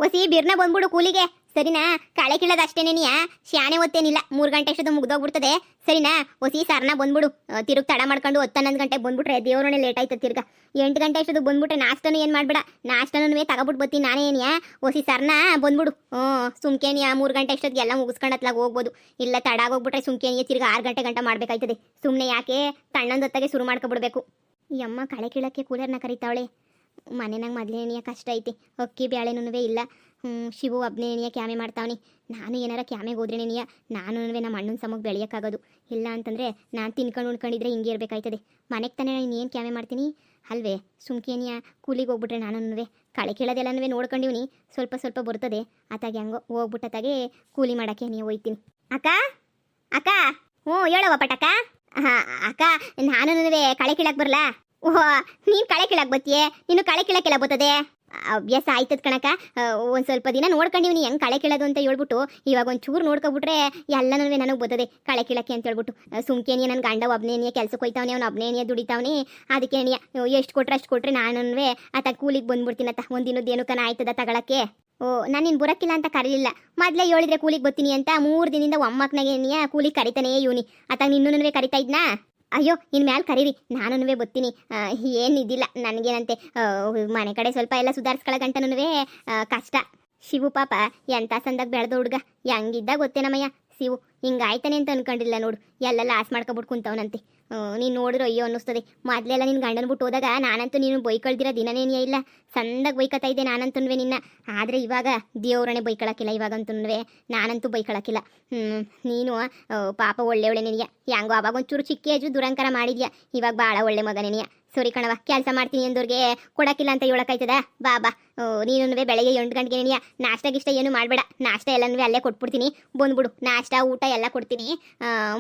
ಒಸಿ ಬಿರ್ನ ಬಂದ್ಬಿಡು ಕೂಲಿಗೆ ಸರಿನಾ. ಕಳೆ ಕೀಳೋದು ಅಷ್ಟೇನೇನಿಯಾ, ಶಾಣೆ ಒತ್ತೇನಿಲ್ಲ. 3 ಗಂಟೆ ಅಷ್ಟೊತ್ತು ಮುಗ್ದೋಗ್ಬಿಡ್ತದೆ ಸರಿನಾ. ಒಸಿ ಸರ್ನ ಬಂದ್ಬಿಡು. ತಿರುಗಿ ತಡ ಮಾಡ್ಕೊಂಡು 10-11 ಗಂಟೆಗೆ ಬಂದ್ಬಿಟ್ರೆ ದೇವ್ರನೇ ಲೇಟ್ ಆಯ್ತದೆ. ತಿರ್ಗ 8 ಗಂಟೆ ಅಷ್ಟೊತ್ತು ಬಂದ್ಬಿಟ್ರೆ ನಾಷ್ಟನೂ ಏನು ಮಾಡಬೇಡ, ನಾಷ್ಟನೂ ತಗೊಬಿಟ್ಟು ಬರ್ತೀನಿ ನಾನೇ ಏನಿಯಾ. ಒಸಿ ಸರ್ನ ಬಂದ್ಬಿಡು. ಸುಮ್ಕೇನಿಯಾ 3 ಗಂಟೆ ಅಷ್ಟೊತ್ತಿಗೆ ಎಲ್ಲ ಮುಗಿಸ್ಕೊಂಡತ್ಲಾಗ ಹೋಗ್ಬೋದು. ಇಲ್ಲ ತಡ ಆಗೋಗ್ಬಿಟ್ರೆ ಸುಮ್ಕೇನಿಯಾ ತಿರ್ಗ 6 ಗಂಟೆ ಮಾಡಬೇಕಾಯ್ತದೆ. ಸುಮ್ಮನೆ ಯಾಕೆ ತಣ್ಣಂದೊತ್ತಾಗೆ ಶುರು ಮಾಡ್ಕೊಬಿಡ್ಬೇಕು. ಈ ಅಮ್ಮ ಕಳೆ ಕೀಳಕ್ಕೆ ಕೂಲರ್ನ ಕರಿತಾವಳೆ. ಮನೆನಾಗ ಮೊದಲೇನಿಯ ಕಷ್ಟ ಐತಿ. ಅಕ್ಕಿ ಬ್ಯಾಳೆನೂ ಇಲ್ಲ. ಶಿವು ಒಬ್ಬನೇನಿಯ ಕ್ಯಾಮೆ ಮಾಡ್ತಾವನಿ. ನಾನು ಏನಾರ ಕ್ಯಾಮೆಗೆ ಹೋದ್ರೇನೇನಿಯ ನಾನು ನಮ್ಮ ಅಣ್ಣನ ಸಮಕ್ಕೆ ಬೆಳೆಯೋಕ್ಕಾಗೋದು. ಇಲ್ಲ ಅಂತಂದರೆ ನಾನು ತಿನ್ಕೊಂಡು ಉಣ್ಕೊಂಡಿದ್ರೆ ಹಿಂಗೆ ಇರಬೇಕಾಯ್ತದೆ. ಮನೆಗೆ ತಾನೇ ನಾನು ಏನು ಕ್ಯಾಮೆ ಮಾಡ್ತೀನಿ ಅಲ್ವೇ. ಸುಮ್ಕೇನಿಯ ಕೂಲಿಗೆ ಹೋಗ್ಬಿಟ್ರೆ ನಾನು ಕಳೆ ಕೀಳೋದೆಲ್ಲನೂ ನೋಡ್ಕೊಂಡಿವ್ನಿ. ಸ್ವಲ್ಪ ಸ್ವಲ್ಪ ಬರ್ತದೆ. ಅತ್ತಾಗೆ ಹಂಗೋ ಹೋಗ್ಬಿಟ್ಟತ್ತಾಗೆ ಕೂಲಿ ಮಾಡೋಕ್ಕೆ ನೀವು ಹೋಯ್ತೀನಿ. ಅಕ್ಕ ಅಕ್ಕ ಹೇಳವ ಪಟಕ್ಕ. ಹಾಂ ಅಕ್ಕ, ನಾನು ಕಳೆ ಕೀಳಕ್ಕೆ ಬರಲಾ? ಓಹ್, ನೀನು ಕಳೆ ಕೀಳಕ್ಕೆ ಬತ್ತೀಯೇ? ನೀನು ಕಳೆ ಕೀಳಕ್ಕೆಲ್ಲ ಬರ್ತದೆ. ಅಭ್ಯಾಸ ಆಯ್ತದ ಕಣಕ್ಕ. ಒಂದು ಸ್ವಲ್ಪ ದಿನ ನೋಡ್ಕೊಂಡಿವ್ನಿ ಹೆಂಗೆ ಕಳೆ ಕೀಳೋದು ಅಂತ ಹೇಳ್ಬಿಟ್ಟು. ಇವಾಗ ಒಂಚೂರು ನೋಡ್ಕೊಬಿಟ್ರೆ ಎಲ್ಲನೂ ನನಗೆ ಬರ್ತದೆ ಕಳೆ ಕೀಳಕ್ಕೆ ಅಂತ ಹೇಳ್ಬಿಟ್ಟು. ಸುಮ್ಕೇನಿಯ ನನ್ನ ಗಂಡ ಒಬ್ಬನೇನಿಯ ಕೆಲ್ಸಕ್ಕೆ ಹೋಯ್ತಾವನೆ, ಅವ್ನು ಒಬ್ಬನೇನಿಯ ದುಡಿತಾವನೆ. ಅದಕ್ಕೇನಿಯ ಎಷ್ಟು ಕೊಟ್ರೆ ಅಷ್ಟು ಕೊಟ್ಟರೆ ನಾನು ಆತ ಕೂಲಿಗೆ ಬಂದ್ಬಿಡ್ತೀನತ್ತ. ಒಂದಿನದ್ದೇನು ಕನ ಆಯ್ತದ ತಗೊಳಕ್ಕೆ. ನಾನು ನಿನ್ನ ಬರೋಕ್ಕಿಲ್ಲ ಅಂತ ಕರೀಲಿಲ್ಲ. ಮೊದಲೇ ಹೇಳಿದ್ರೆ ಕೂಲಿಗೆ ಬರ್ತೀನಿ ಅಂತ 3 ದಿನದಿಂದ ಒಮ್ಮಕ್ಕನಾಗೇನಿಯ ಕೂಲಿಗೆ ಕರಿತಾನೇ ಇವನಿ. ಆತ ನಿನ್ನೂ ಕರಿತಾ ಇದ್ನಾ? ಅಯ್ಯೋ ಇನ್ನು ಮ್ಯಾಲೆ ಕರೀರಿ, ನಾನು ಬರ್ತೀನಿ. ಏನಿದ್ದಿಲ್ಲ ನನಗೇನಂತೆ. ಮನೆ ಕಡೆ ಸ್ವಲ್ಪ ಎಲ್ಲ ಸುಧಾರಿಸ್ಕೊಳ್ಳೋ ಗಂಟನೂ ಕಷ್ಟ. ಶಿವು ಪಾಪ ಎಂಥ ಸಂದಾಗ ಬೆಳೆದ ಹುಡುಗ. ಹೆಂಗಿದ್ದ ಗೊತ್ತೇನಮ್ಮಯ್ಯ ಶಿವು. ಹಿಂಗಾಯ್ತಾನೆ ಅಂತ ಅನ್ಕೊಂಡಿಲ್ಲ ನೋಡು. ಎಲ್ಲ ಲಾಸ್ ಮಾಡ್ಕೊಬಿಟ್ಟು ಕುಂತವನಂತೆ. ನೀನು ನೋಡಿದ್ರು ಅಯ್ಯೋ ಅನ್ನಿಸ್ತದೆ. ಮೊದಲೆಲ್ಲ ನಿನ್ನ ಗಂಡನ ಬಿಟ್ಟು ಹೋದಾಗ ನಾನಂತೂ ನೀನು ಬೈಕೊಳ್ದಿರೋ ದಿನನೇನಿಯ ಇಲ್ಲ. ಸಂದಾಗ ಬೈಕತ್ತಾ ಇದ್ದೆ ನಾನಂತೂ ನೀನ್ನ. ಆದರೆ ಇವಾಗ ದೇವ್ರನೇ ಬೈಕೊಳಕ್ಕಿಲ್ಲ. ಇವಾಗಂತೂ ನಾನಂತೂ ಬೈಕೊಳಕ್ಕಿಲ್ಲ. ನೀನು ಪಾಪ ಒಳ್ಳೆಯವಳೆನೇನಿಯ. ಹೆಂಗೋ ಅವಾಗ ಒಂಚೂರು ಚಿಕ್ಕ ಏಜು ದುರಂಕಾರ ಮಾಡಿದ್ಯಾ. ಇವಾಗ ಭಾಳ ಒಳ್ಳೆ ಮಗನೇನಿಯ. ಸರಿ ಕಣವ, ಕೆಲಸ ಮಾಡ್ತೀನಿ ಅಂದವ್ರಿಗೆ ಕೊಡೋಕ್ಕಿಲ್ಲ ಅಂತ ಹೇಳೋಕ್ಕಾಯ್ತದ? ಬಾ ನೀನು ಬೆಳಗ್ಗೆ 8 ಗಂಟೆಗೆ ಏನಿಯ ನಾಷ್ಟ ಗಿಷ್ಟ ಏನು ಮಾಡಬೇಡ. ನಾಷ್ಟ ಎಲ್ಲನೂ ಅಲ್ಲೇ ಕೊಟ್ಬಿಡ್ತೀನಿ. ಬಂದ್ಬಿಡು. ನಾಷ್ಟ ಊಟ ಎಲ್ಲ ಕೊಡ್ತೀನಿ.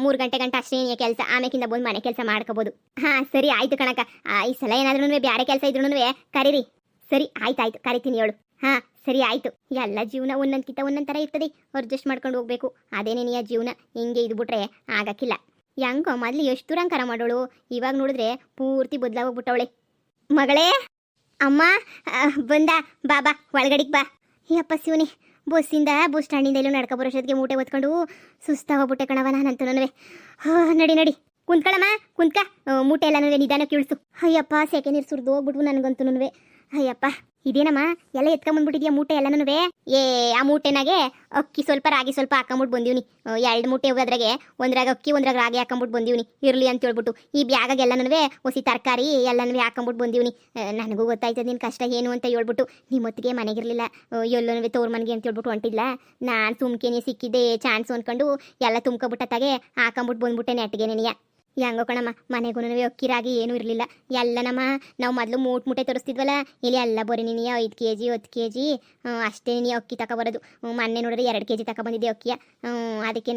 3 ಗಂಟೆ ಅಷ್ಟೇ ಏನಿಯ ಕೆಲಸ. ಆಮೇಕಿಂದ ಬಂದು ಮನೆ ಕೆಲಸ ಮಾಡ್ಕೋಬೋದು. ಹಾಂ ಸರಿ ಆಯಿತು ಕಣಕ್ಕ. ಈ ಸಲ ಏನಾದ್ರೂ ಬೇರೆ ಕೆಲಸ ಇದ್ರೂ ಕರೀರಿ. ಸರಿ ಆಯ್ತಾಯ್ತು, ಕರಿತೀನಿ ಹೇಳು. ಹಾಂ ಸರಿ ಆಯಿತು. ಎಲ್ಲ ಜೀವನ ಒಂದೊಂದ್ಕಿಂತ ಒಂದೊಂದು ಥರ ಇರ್ತದೆ. ಅಡ್ಜಸ್ಟ್ ಮಾಡ್ಕೊಂಡು ಹೋಗ್ಬೇಕು. ಅದೇನೇನಿಯ ಜೀವನ. ಹಿಂಗೆ ಇದ್ಬಿಟ್ರೆ ಆಗಕ್ಕಿಲ್ಲ. ಹೆಂಗೋ ಮೊದಲು ಎಷ್ಟು ದುರಂಕಾರ ಮಾಡೋಳು, ಇವಾಗ ನೋಡಿದ್ರೆ ಪೂರ್ತಿ ಬದಲಾಗೋಗ್ಬಿಟ್ಟವಳೆ. ಮಗಳೇ, ಅಮ್ಮ ಬಂದ. ಬಾ ಒಳಗಡಿಗೆ ಬಾ. ಯಪ್ಪ ಶಿವನೇ, ಬಸ್ ಸ್ಟ್ಯಾಂಡಿಂದ ಎಲ್ಲೂ ನಡ್ಕೊ ಬರೋಷ್ಟೊತ್ತಿಗೆ ಮೂಟೆ ಹೊತ್ಕೊಂಡು ಸುಸ್ತಾಗೋಗ್ಬಿಟ್ಟೆ ಕಣವ ನಾನಂತೂ. ನಡಿ ಕುಂತ್ಕೊಳ್ಳಮ್ಮ, ಕುಂತ್ಕ. ಮೂಟೆ ಎಲ್ಲನೂ ನಿಧಾನಕ್ಕೆ ಇಳಿಸು. ಅಯ್ಯಪ್ಪ ಸೆಕೆ ನೀರು ಸುರಿದು ಹೋಗ್ಬಿಟ್ವು ನನಗಂತೂ. ಅಯ್ಯಪ್ಪ ಇದೇನಮ್ಮ ಎಲ್ಲ ಎತ್ಕೊಂಬಂದ್ಬಿಟ್ಟಿದ್ಯಾ ಮೂಟೆ ಎಲ್ಲನೂ? ಆ ಮೂಟೆನಾಗೆ ಅಕ್ಕಿ ಸ್ವಲ್ಪ ರಾಗಿ ಸ್ವಲ್ಪ ಹಾಕೊಂಬಿಟ್ಟು ಬಂದೀವ್ನಿ. 2 ಮೂಟೆ ಅದ್ರಾಗೆ, ಒಂದ್ರಾಗ ಅಕ್ಕಿ ಒಂದ್ರಾಗ ರಾಗಿ ಹಾಕೊಂಬಿಟ್ಟು ಬಂದೀವ್ನಿ. ಇರಲಿ ಅಂತ ಹೇಳ್ಬಿಟ್ಟು ಈ ಬ್ಯಾಗಾಗೆಲ್ಲನೂ ಹೊಸಿ ತರಕಾರಿ ಎಲ್ಲನೂ ಹಾಕೊಂಬಿಟ್ಟು ಬಂದೀವ್ನಿ. ನನಗೂ ಗೊತ್ತಾಯ್ತದೆ ನಿನ್ನ ಕಷ್ಟ ಏನು ಅಂತ ಹೇಳ್ಬಿಟ್ಟು. ನಿಮ್ಮೊತ್ತಿಗೆ ಮನೆಗಿರಲಿಲ್ಲ, ಎಲ್ಲನೂ ತೋರ್ ಮನೆಗೆ ಅಂತ ಹೇಳ್ಬಿಟ್ಟು ಹೊಂಟಿಲ್ಲ. ನಾನು ಸುಮ್ಕೇನೆ ಸಿಕ್ಕಿದ್ದೆ ಚಾನ್ಸು ಅಂದ್ಕೊಂಡು ಎಲ್ಲ ತುಂಬ್ಕೊಬಿಟ್ಟತ್ತಾಗೆ ಹಾಕೊಂಬಿಟ್ಟು ಬಂದ್ಬಿಟ್ಟೆ ನೆಟ್ಟಿಗೆ ನೆನೆಯ. ಹೆಂಗೋ ಕಣಮ್ಮ, ಮನೆಗೂ ಅಕ್ಕಿ ರಾಗಿ ಏನೂ ಇರಲಿಲ್ಲ. ಎಲ್ಲ ನಾವು ಮೊದಲು ಮೂಟೆ ತರಿಸ್ತಿದ್ವಲ್ಲ, ಇಲ್ಲಿ ಎಲ್ಲ ಬರೀ ನೀನು 5 kg 10 kg ಅಷ್ಟೇ ನೀನು ಅಕ್ಕಿ ತಗೊಬರೋದು. ಮೊನ್ನೆ ನೋಡಿದ್ರೆ 2 kg ತಗೊಬಂದಿದ್ದೆ ಅಕ್ಕಿಯ. ಅದಕ್ಕೆ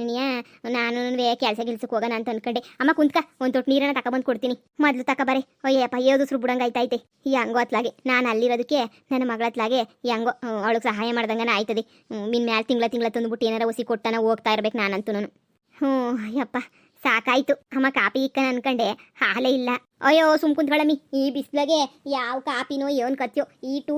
ನಾನು ಕೆಲ್ಸಕ್ಕೆ ಹೋಗೋಣ ಅಂತ ಅನ್ಕೊಂಡೆ. ಅಮ್ಮ ಕುಂತ್ಕ, ಒಂದು ತೊಟ್ಟು ನೀರನ್ನ ತಗೊಬಂದು ಕೊಡ್ತೀನಿ. ಮೊದಲು ತಗೊಬಾರೆ. ಅಯ್ಯಪ್ಪ ಏದುಸ್ರು ಬಿಡಂಗೆ ಆಯ್ತೈತೆ. ಹೆಂಗೋ ಅತ್ಲಾಗೆ ನಾನು ಅಲ್ಲಿರೋದಕ್ಕೆ ನನ್ನ ಮಗಳ ಅತ್ಲಾಗೆ ಹೆಂಗೋ ಅವಳಿಗೆ ಸಹಾಯ ಮಾಡ್ದಂಗನ ಆಯ್ತದೆ. ನಿನ್ನ ಮ್ಯಾಲೆ ತಿಂಗಳ ತಂದುಬಿಟ್ಟು ಏನಾರ ಒಸಿ ಕೊಟ್ಟಾನ ಹೋಗ್ತಾ ಇರ್ಬೇಕು ನಾನಂತೂ. ಅಯ್ಯಪ್ಪ ಸಾಕಾಯ್ತು. ಅಮ್ಮ ಕಾಪಿ ಇಕ್ಕನ ಅನ್ಕಂಡೆ, ಹಾಲೇ ಇಲ್ಲ. ಅಯ್ಯೋ ಸುಮ್ ಕುಂತ್ಕೊಳ್ಳಮ್ಮಿ, ಈ ಬಿಸ್ಲಾಗೆ ಯಾವ ಕಾಪಿನೋ ಏನು ಕತ್ಯೋ. ಈಟು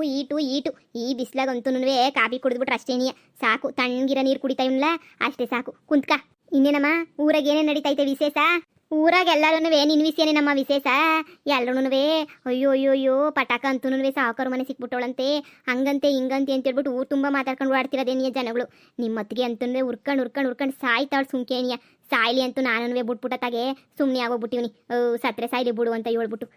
ಈ ಬಿಸ್ಲಾಗಂತೂ ಕಾಪಿ ಕುಡಿದ್ಬಿಟ್ರೆ ಅಷ್ಟೇನಿಯ ಸಾಕು. ತಣ್ಣಗಿರ ನೀರು ಕುಡಿತಾ ಇವನ್ಲ ಅಷ್ಟೇ ಸಾಕು. ಕುಂತ್ಕ. ಇನ್ನೇನಮ್ಮ ಊರಾಗ ಏನೇನು ನಡೀತೈತೆ ವಿಶೇಷ? ಊರಾಗ ಎಲ್ಲರೂ ನಿನ್ನ ವಿಷಯನೇ ನಮ್ಮ ವಿಶೇಷ. ಎಲ್ಲರೂ ಅಯ್ಯೋ ಪಟಾಕ ಅಂತೂ ಸಾವುಕಾರ ಮನೆ ಸಿಕ್ಬಿಟ್ಟವಳಂತೆ, ಹಂಗಂತೆ ಹಿಂಗಂತೆ ಅಂತ ಹೇಳ್ಬಿಟ್ಟು ಊರು ತುಂಬ ಮಾತಾಡ್ಕೊಂಡು ಆಡ್ತಿರೋದೇನಿಯ ಜನಗಳು. ನಿಮ್ಮತ್ತಿಗೆ ಅಂತೂ ಉರ್ಕೊಂಡು ಸಾಯ್ತಾಳು ಸುಮ್ಕೇನಿಯ. ಸಾಯ್ಲಿ ಅಂತೂ ನಾನು ಬಿಟ್ಬಿಟ್ಟತ್ತಾಗೆ ಸುಮ್ಮನೆ ಆಗೋಗ್ಬಿಟ್ಟಿವ್ನಿ. ಸತ್ರೆ ಸಾಯ್ಲಿ ಬಿಡು ಅಂತ ಹೇಳ್ಬಿಟ್ಟು.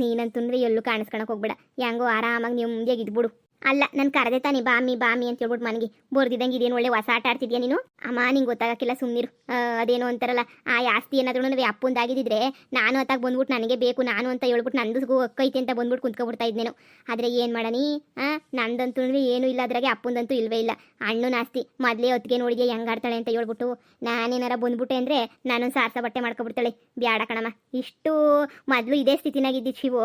ನೀನಂತೂ ಎಲ್ಲೂ ಕಾಣಿಸ್ಕೊಳಕ್ಕೆ ಹೋಗ್ಬೇಡ. ಹೆಂಗೋ ಆರಾಮಾಗಿ ನೆಮ್ಮದಿಯಾಗಿ ಇದ್ಬಿಡು. ಅಲ್ಲ ನಾನು ಕರೆದೆ ತಾನೆ ಬಾಮಿ ಅಂತ ಹೇಳ್ಬಿಟ್ಟು ಮನೆಗೆ ಬರ್ದಿದ್ದಂಗೆ ಇದೇನು ಒಳ್ಳೆ ಹೊಸ ಆಟ ಆಡ್ತಿದ್ಯಾ ನೀನು? ಅಮ್ಮ ನಿಂಗೆ ಗೊತ್ತಾಗಕ್ಕಿಲ್ಲ ಸುಮ್ಮನಿರು. ಅದೇನೋ ಅಂತಾರಲ್ಲ, ಆ ಆಸ್ತಿ ಏನಾದ್ರೂ ಅಪ್ಪಂದಾಗಿದ್ದಿದ್ರೆ ನಾನು ಅತ್ತಾಗ ಬಂದ್ಬಿಟ್ಟು ನನಗೆ ಬೇಕು ನಾನು ಅಂತ ಹೇಳ್ಬಿಟ್ಟು ನಂದು ಅಕ್ಕೈತೆ ಅಂತ ಬಂದ್ಬಿಟ್ಟು ಕುಂತ್ಕೊಬಿಡ್ತಾ ಇದ್ನೇನು. ಆದರೆ ಏನು ಮಾಡನಿ, ನಂದಂತೂ ಏನೂ ಇಲ್ಲ, ಅದ್ರಾಗೆ ಅಪ್ಪಂದಂತೂ ಇಲ್ವೇ ಇಲ್ಲ. ಅಣ್ಣನ ಆಸ್ತಿ ಮೊದಲೇ ಹೊತ್ತಿಗೆ ನೋಡಿದ್ಯಾ ಹೆಂಗೆ ಆಡ್ತಾಳೆ ಅಂತ ಹೇಳ್ಬಿಟ್ಟು. ನಾನೇನಾರ ಬಂದ್ಬಿಟ್ಟೆ ಅಂದರೆ ನಾನೊಂದು ಸಾರ್ಸ ಬಟ್ಟೆ ಮಾಡ್ಕೊಬಿಡ್ತಾಳೆ. ಬ್ಯಾಡ ಕಣಮ್ಮ, ಇಷ್ಟು ಮೊದಲು ಇದೇ ಸ್ಥಿತಿನಾಗಿದ್ದಿದ್ದು ಶಿವು.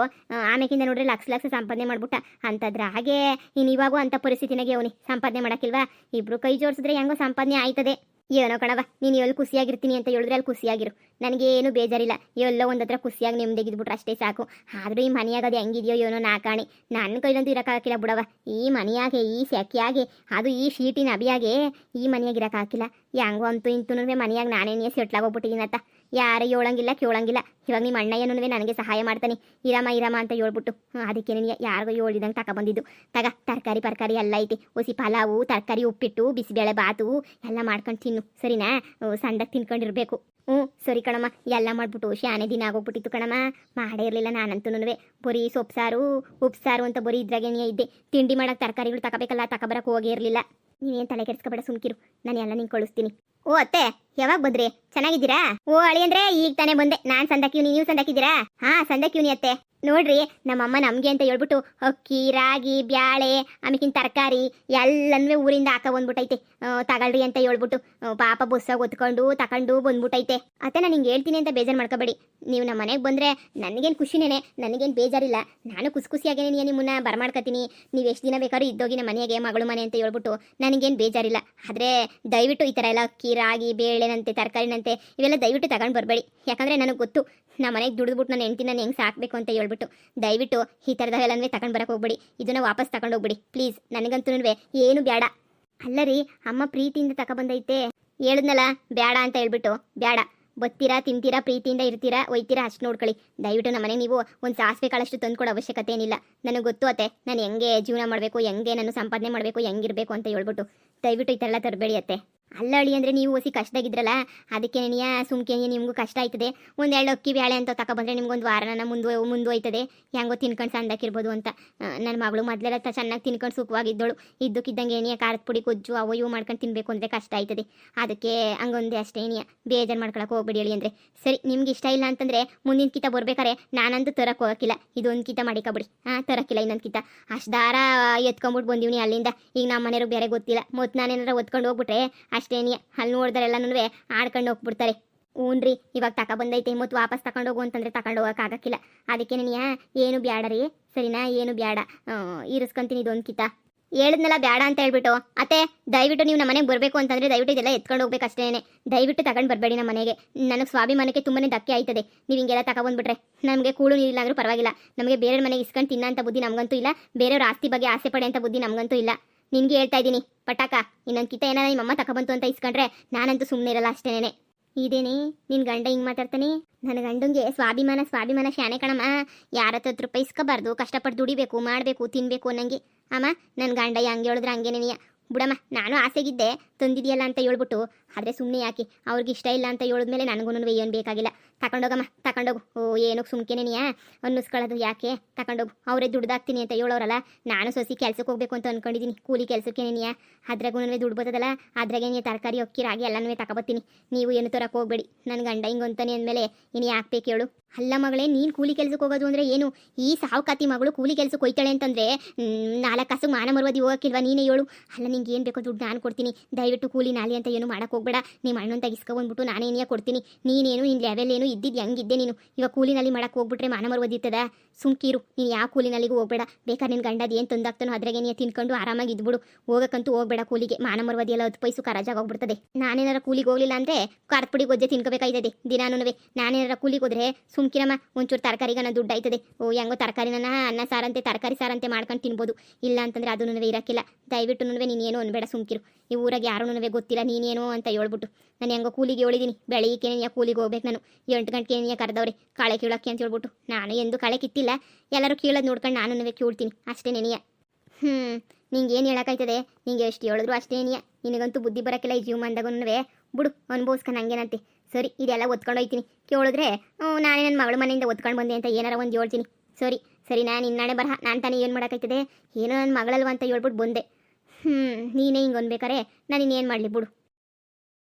ಆಮೇಕಿಂದ ನೋಡ್ರಿ ಲಕ್ಷ ಸಂಪಾದನೆ ಮಾಡ್ಬಿಟ್ಟ ಅಂತಂದ್ರೆ ಹಾಗೆ ಇನ್ನು ಇವಾಗೂ ಅಂಥ ಪರಿಸ್ಥಿತಿನಾಗೆ ಅವನಿ ಸಂಪಾದನೆ ಮಾಡೋಕ್ಕಿಲ್ವಾ? ಇಬ್ರು ಕೈ ಜೋಡಿಸಿದ್ರೆ ಹೆಂಗೋ ಸಂಪಾದನೆ ಆಯ್ತದೆ. ಏನೋ ಕಣವ, ನೀನು ಎಲ್ಲಿ ಖುಷಿಯಾಗಿರ್ತೀನಿ ಅಂತ ಹೇಳಿದ್ರೆ ಅಲ್ಲಿ ಖುಷಿಯಾಗಿರು, ನನಗೇನು ಬೇಜಾರಿಲ್ಲ. ಎಲ್ಲೋ ಒಂದು ಹತ್ರ ಖುಷಿಯಾಗಿ ನೆಮ್ಮದಿಗಿದ್ಬಿಟ್ರೆ ಅಷ್ಟೇ ಸಾಕು. ಆದರೂ ಈ ಮನೆಯಾಗ ಅದು ಹೆಂಗಿದೆಯೋ ಏನೋ ನಾಕಾಣಿ, ನನ್ನ ಕೈಲಂತೂ ಇರೋಕ್ಕಾಗಿಲ್ಲ ಬಿಡವ. ಈ ಮನೆಯಾಗೆ, ಈ ಸೆಕೆಯಾಗೆ, ಅದು ಈ ಶೀಟಿನ ಅಬಿಯಾಗೆ ಈ ಮನೆಯಾಗ ಇರೋಕ್ಕಾಗಿಲ್ಲ. ಹೆಂಗೋ ಅಂತೂ ಇಂತೂ ಮನೆಯಾಗ ನಾನೇನೇ ಸೆಟ್ಲಾಗೋಗ್ಬಿಟ್ಟಿದ್ದೀನತ್ತ. ಯಾರು ಹೇಳಂಗಿಲ್ಲ ಕೇಳಂಗಿಲ್ಲ. ಇವಾಗ ನಿಮ್ಮ ಅಣ್ಣಯ್ಯನೂ ನನಗೆ ಸಹಾಯ ಮಾಡ್ತಾನೆ, ಇರಮ್ಮ ಅಂತ ಹೇಳ್ಬಿಟ್ಟು. ಅದಕ್ಕೆ ನೀನು ಯಾರಿಗೋ ಹೇಳಿದಂಗೆ ತಗೊಬಂದಿದ್ದು. ತರಕಾರಿ ಎಲ್ಲ ಐತಿ. ಒಸಿ ಪಲಾವು, ತರಕಾರಿ, ಉಪ್ಪಿಟ್ಟು, ಬಿಸಿಬೇಳೆ ಬಾತು ಎಲ್ಲ ಮಾಡ್ಕೊಂಡು ತಿನ್ನು, ಸರಿನಾ? ಸಂಡಕ್ಕೆ ತಿನ್ಕೊಂಡಿರ್ಬೇಕು. ಸರಿ ಕಣಮ್ಮ. ಎಲ್ಲ ಮಾಡ್ಬಿಟ್ಟು ಶಾನೆ ದಿನ ಆಗೋಗ್ಬಿಟ್ಟಿತ್ತು ಕಣಮ್ಮ. ಮಾಡೇ ಇರಲಿಲ್ಲ ನಾನಂತೂ. ಬರೀ ಸೊಪ್ಪು ಸಾರು, ಉಪ್ಪು ಸಾರು ಅಂತ ಬರೀ ಇದ್ರಾಗೇನೇ ಇದ್ದೆ. ತಿಂಡಿ ಮಾಡೋಕೆ ತರಕಾರಿಗಳು ತಗೋಬೇಕಲ್ಲ, ತಗೊಬರಕ್ಕೆ ಹೋಗೇ ಇರಲಿಲ್ಲ. ನೀನೇನು ತಲೆ ಕೆಡಿಸ್ಕೊಬೇಡ, ಸುಮ್ಕಿರು. ನಾನು ಎಲ್ಲ ನಿಂಗೆ ಕಳಿಸ್ತೀನಿ. ಓ ಅತ್ತೆ, ಯಾವಾಗ ಬಂದ್ರಿ? ಚೆನ್ನಾಗಿದ್ದೀರಾ? ಓ ಅಳಿ ಅಂದ್ರೆ ಈಗ ತಾನೇ ಬಂದೆ. ನಾನು ಸಂದಕ್ಕಿವ್ನಿ, ನೀವು ಸಂದಕ್ಕಿದ್ದೀರಾ? ಹಾ ಸಂದಕ್ಕಿವ್ನಿ ಅತ್ತೆ. ನೋಡ್ರಿ, ನಮ್ಮಮ್ಮ ನಮಗೆ ಅಂತ ಹೇಳ್ಬಿಟ್ಟು ಅಕ್ಕಿ, ರಾಗಿ, ಬ್ಯಾಳೆ, ಆಮೇಕಿನ ತರಕಾರಿ ಎಲ್ಲನೂ ಊರಿಂದ ಹಾಕ ಬಂದ್ಬಿಟ್ಟೈತೆ. ತಗೊಳ್ರಿ ಅಂತ ಹೇಳ್ಬಿಟ್ಟು ಪಾಪ ಬಸ್ಸಾಗ ಒತ್ಕೊಂಡು ತಗೊಂಡು ಬಂದ್ಬಿಟ್ಟೈತೆ. ಅತ್ತೆ ನಾನು ಹಿಂಗೆ ಹೇಳ್ತೀನಿ ಅಂತ ಬೇಜಾರು ಮಾಡ್ಕೋಬೇಡಿ. ನೀವು ನಮ್ಮ ಮನೆಗೆ ಬಂದರೆ ನನಗೇನು ಖುಷಿನೇನೆ, ನನಗೇನು ಬೇಜಾರಿಲ್ಲ. ನಾನು ಖುಷಿಯಾಗೇನೆ ನಿಮ್ಮನ್ನ ಬರಮಾಡ್ಕೊತೀನಿ. ನೀವು ಎಷ್ಟು ದಿನ ಬೇಕಾದ್ರೂ ಇದ್ದೋಗಿ ನಮ್ಮ ಮನೆಗೆ, ಮಗಳು ಮನೆ ಅಂತ ಹೇಳ್ಬಿಟ್ಟು ನನಗೇನು ಬೇಜಾರಿಲ್ಲ. ಆದರೆ ದಯವಿಟ್ಟು ಈ ಥರ ಎಲ್ಲ ಅಕ್ಕಿ, ರಾಗಿ, ಬೇಳೆನಂತೆ, ತರಕಾರಿನಂತೆ ಇವೆಲ್ಲ ದಯವಿಟ್ಟು ತಗೊಂಡು ಬರಬೇಡಿ. ಯಾಕಂದರೆ ನನಗೆ ಗೊತ್ತು ನಮ್ಮ ಮನೆಗೆ ದುಡಿದ್ಬಿಟ್ಟು ನನ್ನ ಹೆಂಡ್ತಿ ನಾನು ಹೆಂಗೆ ಸಾಕಬೇಕು ಅಂತ ಹೇಳ್ಬಿಟ್ಟು. ದಯವಿಟ್ಟು ಈ ಥರದವೆಲ್ಲವೇ ತಗೊಂಡು ಬರಕ್ಕೆ ಹೋಗ್ಬೇಡಿ. ಇದನ್ನು ವಾಪಸ್ ತಗೊಂಡು ಹೋಗ್ಬಿಡಿ ಪ್ಲೀಸ್. ನನಗಂತೂ ಏನು ಬೇಡ. ಅಲ್ಲ ರೀ, ಅಮ್ಮ ಪ್ರೀತಿಯಿಂದ ತಗೊಬಂದೈತೆ. ಹೇಳಿದ್ನಲ್ಲ ಬೇಡ ಅಂತ ಹೇಳ್ಬಿಟ್ಟು. ಬೇಡ, ಬತ್ತೀರಾ, ತಿಂತೀರಾ, ಪ್ರೀತಿಯಿಂದ ಇರ್ತೀರಾ, ಒಯ್ತೀರಾ, ಅಷ್ಟು ನೋಡ್ಕೊಳ್ಳಿ. ದಯವಿಟ್ಟು ನಮ್ಮ ಮನೆಗೆ ನೀವು ಒಂದು ಸಾಸಿವೆ ಕಾಳಷ್ಟು ತಂದುಕೊಡೋ ಅವಶ್ಯಕತೆ ಏನಿಲ್ಲ. ನನಗೆ ಗೊತ್ತು ಅತ್ತೆ ನಾನು ಹೆಂಗೆ ಜೀವನ ಮಾಡಬೇಕು, ಹೆಂಗೆ ನಾನು ಸಂಪಾದನೆ ಮಾಡಬೇಕು, ಹೆಂಗಿರಬೇಕು ಅಂತ ಹೇಳ್ಬಿಟ್ಟು. ದಯವಿಟ್ಟು ಈ ಥರ ಎಲ್ಲ ತರಬೇಡಿ ಅತ್ತೆ. ಅಲ್ಲ ಅಳಿ ಅಂದರೆ ನೀವು ಹೊಸಿ ಕಷ್ಟದಾಗಿದ್ರಲ್ಲ, ಅದಕ್ಕೆ ನೆನೆಯ ಸುಮ್ಕೆ ನಿಮಗೂ ಕಷ್ಟ ಆಯ್ತದೆ. ಒಂದೆರಡು ಅಕ್ಕಿ ಬ್ಯಾಳೆ ಅಂತ ತಗೊಬಂದ್ರೆ ನಿಮ್ಗೊಂದು ವಾರನ ಮುಂದುವಯ್ತದೆ. ಹೆಂಗೋ ತಿನ್ಕೊಂಡು ಸಂದಾಕಿರ್ಬೋದು ಅಂತ. ನನ್ನ ಮಗಳು ಮೊದಲೆಲ್ಲ ಚೆನ್ನಾಗಿ ತಿನ್ಕೊಂಡು ಸುಖವಾಗಿದ್ದಳು. ಇದ್ದಕ್ಕಿದ್ದಂಗೆ ಏನಿಯ ಖಾರದ ಪುಡಿ, ಕೊಜ್ಜು ಅವು ಇವು ಮಾಡ್ಕೊಂಡು ತಿನ್ನಬೇಕು ಅಂದರೆ ಕಷ್ಟ ಆಯ್ತದೆ. ಅದಕ್ಕೆ ಹಂಗೊಂದೇ ಅಷ್ಟೇ ಏನಿಯ ಬೇಜಾರು ಮಾಡ್ಕೊಳಕ್ಕೆ ಹೋಗ್ಬೇಡಿ ಹೇಳಿ ಅಂದರೆ. ಸರಿ, ನಿಮ್ಗೆ ಇಷ್ಟ ಇಲ್ಲ ಅಂತಂದರೆ ಮುಂದಿನ ಕಿತ ಬರ್ಬೇಕಾರೆ ನಾನಂತೂ ತರಕ್ಕೆ ಹೋಗೋಕ್ಕಿಲ್ಲ. ಇದೊಂದು ಕಿತ ಮಾಡಿಕೊಬಿಡಿ. ತರಕ್ಕಿಲ್ಲ ಇನ್ನೊಂದು ಕಿತ. ಅಷ್ಟು ದಾರ ಎತ್ಕೊಂಬಿಟ್ಟು ಬಂದೀವಿ ಅಲ್ಲಿಂದ. ಈಗ ನಮ್ಮ ಮನೆಯವ್ರಿಗೆ ಬೇರೆ ಗೊತ್ತಿಲ್ಲ. ಮತ್ತು ನಾನೇನಾರ ಒತ್ಕೊಂಡು ಹೋಗ್ಬಿಟ್ರೆ ಅಷ್ಟೇನಿಯ ಅಲ್ಲಿ ನೋಡಿದ್ರೆಲ್ಲನೂ ಆಡ್ಕೊಂಡು ಹೋಗ್ಬಿಡ್ತಾರೆ. ಹ್ಞೂನ್ರಿ, ಇವಾಗ ತಗೊಬಂದೈತೆ ಮತ್ತು ವಾಪಸ್ ತಗೊಂಡು ಹೋಗು ಅಂತಂದರೆ ತಗೊಂಡು ಹೋಗೋಕ್ಕಾಗಕ್ಕಿಲ್ಲ. ಅದಕ್ಕೆ ನೀನು ಏನು ಬ್ಯಾಡ ರೀ, ಸರಿನಾ? ಏನು ಬ್ಯಾಡ, ಇರಿಸ್ಕೊಂತೀನಿ ಇದೊಂದು ಕಿತ. ಹೇಳಿದ್ನಲ್ಲ ಬೇಡ ಅಂತ ಹೇಳ್ಬಿಟ್ಟು. ಅತ್ತೆ ದಯವಿಟ್ಟು ನೀವು ನಮ್ಮ ಮನೆಗೆ ಬರಬೇಕು ಅಂತಂದರೆ ದಯವಿಟ್ಟು ಇದೆಲ್ಲ ಎತ್ಕೊಂಡು ಹೋಗ್ಬೇಕು ಅಷ್ಟೇನೆ. ದಯವಿಟ್ಟು ತಗೊಂಡು ಬರಬೇಡಿ ನಮ್ಮ ಮನೆಗೆ. ನನಗೆ ಸ್ವಾಭಿಮಾನಕ್ಕೆ ತುಂಬಾ ಧಕ್ಕೆ ಆಯ್ತದೆ ನೀವು ಹಿಂಗೆಲ್ಲ ತಗೊಬಂದ್ಬಿಟ್ರೆ. ನಮಗೆ ಕೂಳು ನೀರಿಲ್ಲ ಅಂದರೂ ಪರವಾಗಿಲ್ಲ, ನಮಗೆ ಬೇರೆ ಮನೆಗೆ ಇಸ್ಕೊಂಡು ತಿನ್ನೋ ಅಂತ ಬುದ್ಧಿ ನಮಗಂತೂ ಇಲ್ಲ. ಬೇರೆಯವ್ರ ಆಸ್ತಿ ಬಗ್ಗೆ ಆಸೆ ಪಡೆ ಅಂತ ಬುದ್ಧಿ ನಮಗಂತೂ ಇಲ್ಲ. ನಿನಗೆ ಹೇಳ್ತಾ ಇದ್ದೀನಿ ಪಟಾಕ, ಇನ್ನೊಂದು ಕಿತ ಏನಾರ ನಿಮ್ಮಮ್ಮ ತಗೊಬಂತು ಅಂತ ಇಸ್ಕೊಂಡ್ರೆ ನಾನಂತೂ ಸುಮ್ಮನೆ ಇರಲ್ಲ ಅಷ್ಟೇನೆ. ಇದೇನೆ ನಿನ್ನ ಗಂಡ ಹಿಂಗೆ ಮಾತಾಡ್ತಾನೆ? ನನ್ನ ಗಂಡಂಗೆ ಸ್ವಾಭಿಮಾನ ಶಾನೆ ಕಣಮ್ಮ. ಯಾರ ಹತ್ರ 10 ರೂಪಾಯಿ ಇಸ್ಕೋಬಾರ್ದು, ಕಷ್ಟಪಟ್ಟು ದುಡಿಬೇಕು, ಮಾಡಬೇಕು, ತಿನ್ನಬೇಕು ಅನ್ನಂಗೆ. ಅಮ್ಮ ನನ್ನ ಗಂಡ ಹಂಗೆ ಹೇಳಿದ್ರೆ ಹಂಗೆ ನೆನೆಯ ಬಿಡಮ್ಮ. ನಾನು ಆಸೆಗಿದ್ದೆ ತಂದಿದೆಯಲ್ಲ ಅಂತ ಹೇಳ್ಬಿಟ್ಟು. ಆದರೆ ಸುಮ್ಮನೆ ಯಾಕೆ, ಅವ್ರಿಗೆ ಇಷ್ಟ ಇಲ್ಲ ಅಂತ ಹೇಳಿದ್ಮೇಲೆ ನನಗೂ ಏನು ಬೇಕಾಗಿಲ್ಲ. ತಗೊಂಡೋಗಮ್ಮ, ತಗೊಂಡೋಗು. ಏನಕ್ಕೆ ಸುಮ್ಕೆನೆಯಾ ಅನ್ನಿಸ್ಕೊಳ್ಳೋದು ಯಾಕೆ? ತಗೊಂಡೋಗು. ಅವರೇ ದುಡ್ದಾಕ್ತೀನಿ ಅಂತ ಹೇಳೋರಲ್ಲ. ನಾನು ಸೊಸಿ ಕೆಲ್ಸಕ್ಕೆ ಹೋಗ್ಬೇಕು ಅಂತ ಅಂದ್ಕೊಂಡಿದ್ದೀನಿ, ಕೂಲಿ ಕೆಲಸಕ್ಕೇನೆಯಾ. ಅದ್ರಾಗೂ ದುಡ್ಡು ಬರ್ತದಲ್ಲ, ಅದ್ರಾಗೆ ನೀವು ತರಕಾರಿ, ಅಕ್ಕಿ, ರಾಗಿ ಎಲ್ಲನೂ ತಗೊಬತ್ತೀನಿ. ನೀವು ಏನು ತರಕ್ಕೆ ಹೋಗ್ಬೇಡಿ. ನನ್ನ ಗಂಡ ಹಿಂಗೆ ಅಂತಾನೆ ಅಂದಮೇಲೆ ಇನ್ನು ಯಾಕೆ ಬೇಕು ಹೇಳು? ಅಲ್ಲ ಮಗಳೇ, ನೀನು ಕೂಲಿ ಕೆಲ್ಸಕ್ಕೆ ಹೋಗೋದು ಅಂದರೆ ಏನು? ಈ ಸಾವುಕಾತಿ ಮಗಳು ಕೂಲಿ ಕೆಲ್ಸಕ್ಕೆ ಹೋಯ್ತಾಳೆ ಅಂತಂದರೆ 4 ಕಾಸು ಮಾನ ಮರುವದಿ ಹೋಗೋಕ್ಕಿಲ್ವಾ? ನೀನೇ ಹೇಳು. ಅಲ್ಲ ನಿಂಗೆ ಏನು ಬೇಕೋ ದುಡ್ಡು ನಾನು ಕೊಡ್ತೀನಿ. ದಯವಿಟ್ಟು ಕೂಲಿ ನಾಲಿ ಅಂತ ಏನು ಮಾಡೋಕ್ಕೆ ಹೋಗ್ಬೇಡ. ನಿಮ್ಮ ಅಣ್ಣನ ತೆಗಿಸ್ಕೊಂಡ್ಬಿಟ್ಟು ನಾನೇನೇ ಕೊಡ್ತೀನಿ. ನೀನೇನು ನಿನ್ನ ಲೆವೆಲ್ ಏನು ಇದ್ದಿದ್ದು ಹೆಂಗಿದ್ದೆ ನೀನು. ಇವಾಗ ಕೂಲಿನಲ್ಲಿ ಮಾಡೋಕ್ಕೆ ಹೋಗ್ಬಿಟ್ರೆ ಮಾನ ಮರುವದಿತ್ತದ? ಸುಮ್ಕಿರು. ನೀನು ಯಾವ ಕೂಲಿನಲ್ಲಿಗೂ ಹೋಗ್ಬೇಡ. ಬೇಕಾದ್ರೆ ನಿನ್ನ ಗಂಡದ ಏನು ತಂದಾಗ್ತಾನೋ ಅದ್ರಾಗೆ ನೀನು ತಿನ್ಕೊಂಡು ಆರಾಮಾಗಿ ಇದ್ಬಿಡು. ಹೋಗಕ್ಕಂತೂ ಹೋಗ್ಬೇಡ ಕೂಲಿಗೆ. ಮಾನ ಮರುವದಿ ಎಲ್ಲ 10 ಪೈಸು ಕರಾಜಾಗಿ ಹೋಗ್ಬಿಡ್ತದೆ. ನಾನೇನಾರ ಕೂಲಿಗೆ ಹೋಗ್ಲಿಲ್ಲ ಅಂದರೆ ಖಾರದ ಪುಡಿ ಗೊಜ್ಜೆ ತಿನ್ಕೋಬೇಕಾಯ್ತದೆ ದಿನಾನು. ನಾನೇನಾರ ಕೂಲಿಗೆ ಹೋದ್ರೆ ಸುಮ್ಕಿರಮ್ಮ, ಒಂಚೂರು ತರಕಾರಿಗನ ದುಡ್ಡು ಆಯ್ತದೆ. ಹೆಂಗೋ ತರಕಾರಿನ ಅನ್ನ ಸಾರಂತೆ, ತರಕಾರಿ ಸಾರಂತೆ ಮಾಡ್ಕೊಂಡು ತಿನ್ಬೋದು. ಇಲ್ಲ ಅಂತಂದರೆ ಅದೂ ಇರೋಕ್ಕಿಲ್ಲ. ದಯವಿಟ್ಟು ನೀನೇನು ಅನ್ಬೇಡ, ಸುಮ್ಕಿರು. ಈ ಊರಾಗ ಯಾರೂ ಗೊತ್ತಿಲ್ಲ ನೀನೇನೋ ಅಂತ ಹೇಳ್ಬಿಟ್ಟು. ನಾನು ಹೆಂಗೋ ಕೂಲಿಗೆ ಹೇಳಿದ್ದೀನಿ. ಬೆಳಿಗ್ಗೆ ಕೂಲಿಗೆ ಹೋಗ್ಬೇಕು ನಾನು. 8 ಗಂಟೆಗೆ ಕರೆದವ್ರೆ ಕಾಳೆ ಕೀಳಕ್ಕೆ ಅಂತ ಹೇಳ್ಬಿಟ್ಟು. ನಾನು ಎಂದು ಕಾಳೆ ಕಿತ್ತಿಲ್ಲ. ಎಲ್ಲರೂ ಕೀಳೋದು ನೋಡ್ಕೊಂಡು ನಾನು ಕೀಳ್ತೀನಿ ಅಷ್ಟೇ ನೆನೆಯ. ನಿಂಗೆ ಏನು ಹೇಳೋಕ್ಕಾಯ್ತದೆ? ನಿಂಗೆ ಎಷ್ಟು ಹೇಳಿದ್ರು ಅಷ್ಟೇ ನೆನೆಯ. ನಿನಗಂತೂ ಬುದ್ಧಿ ಬರೋಕ್ಕಿಲ್ಲ ಈ ಜೀವಮಾನದಾಗೂ. ಬಿಡು, ಅನ್ಭವಿಸ್ಕೊಂಡು ಹಂಗೇನಂತೆ. ಸರಿ, ಇದೆಲ್ಲ ಒತ್ಕೊಂಡು ಹೋಯ್ತೀನಿ. ಕೇಳಿದ್ರೆ ನಾನೇ ನನ್ನ ಮಗಳ ಮನೆಯಿಂದ ಒತ್ಕೊಂಡು ಬಂದೆ ಅಂತ ಏನಾರ ಒಂದು ಹೇಳ್ತೀನಿ. ಸರಿ ನಾನು ನಿನ್ನಾಣೆ ಬರಹ. ನಾನು ತಾನೇ ಏನು ಮಾಡೋಕ್ಕಾಯ್ತದೆ? ಏನೋ ನನ್ನ ಮಗಳಲ್ವ ಅಂತ ಹೇಳ್ಬಿಟ್ಟು ಬಂದೆ. ನೀನೇ ಹಿಂಗೆ ಅನ್ಬೇಕಾರೆ ನಾನು ಇನ್ನೇನು ಮಾಡಲಿ ಬಿಡು.